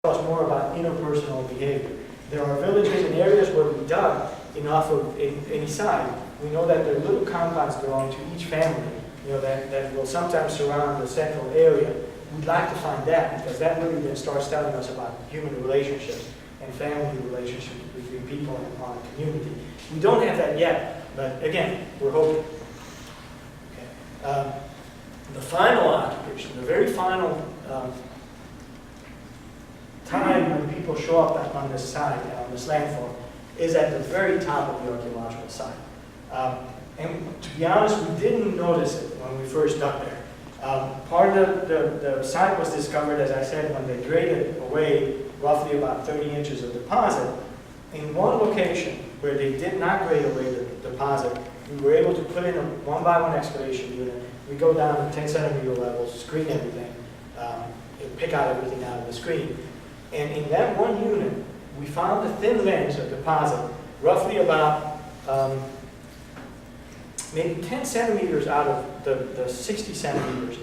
tell us more about interpersonal behavior. There are villages and areas where we dug enough of any side. We know that there are little compounds belong to each family, that will sometimes surround the central area. We'd like to find that because that really then starts telling us about human relationships and family relationships between people and our community. We don't have that yet, but again, we're hoping. Okay. The final occupation, the very final time when people show up on this site, on this landform, is at the very top of the archaeological site. And to be honest, we didn't notice it when we first dug there. Part of the site was discovered, as I said, when they graded away roughly about 30 inches of deposit. In one location where they did not grade away the deposit, we were able to put in a one-by-one excavation unit. We go down to 10-centimeter levels, screen everything, and pick out everything out of the screen. And in that one unit, we found the thin lens of deposit, roughly about maybe 10 centimeters out of the 60 centimeters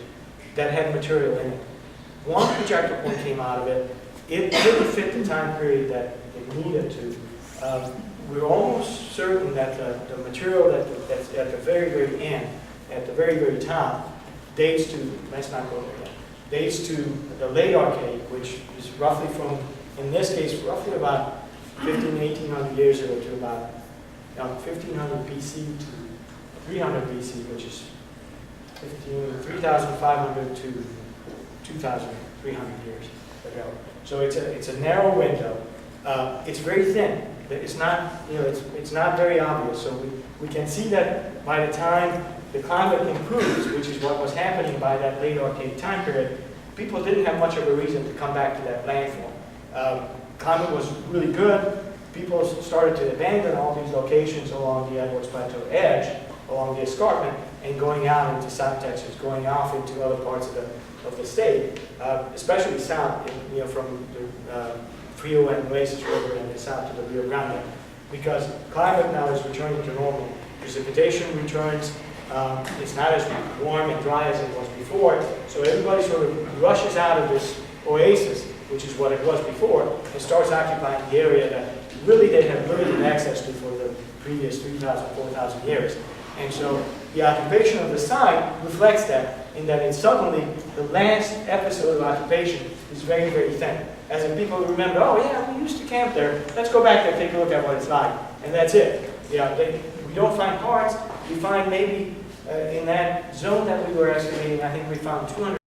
that had material in it. One projectile point came out of it. It didn't fit the time period that it needed to. We're almost certain that the material that's at the very, very end, at the very, very top, dates to, let's not go there yet, dates to the late Archaic, which is roughly from, in this case, roughly about 1800 years ago to about 1500 BC to 300 BC, which is 3,500 to 2,300 years ago. So it's a narrow window. It's very thin. It's not, it's not very obvious. So we can see that by the time the climate improves, which is what was happening by that late Archaic time period, people didn't have much of a reason to come back to that landform. Climate was really good. People started to abandon all these locations along the Edwards Plateau edge, along the escarpment, and going out into South Texas, going off into other parts of the state, especially south, from the Frio and Oasis River and then south to the Rio Grande, because climate now is returning to normal. Precipitation returns. It's not as warm and dry as it was before, so everybody sort of rushes out of this oasis, which is what it was before, and starts occupying the area that really they have limited access to for the previous 3,000, 4,000 years. And so the occupation of the site reflects that, in that it's suddenly the last episode of occupation is very, very thin. As if people remember, oh yeah, we used to camp there, let's go back there and take a look at what it's like. And that's it. We don't find parts, we find maybe in that zone that we were excavating, I think we found 200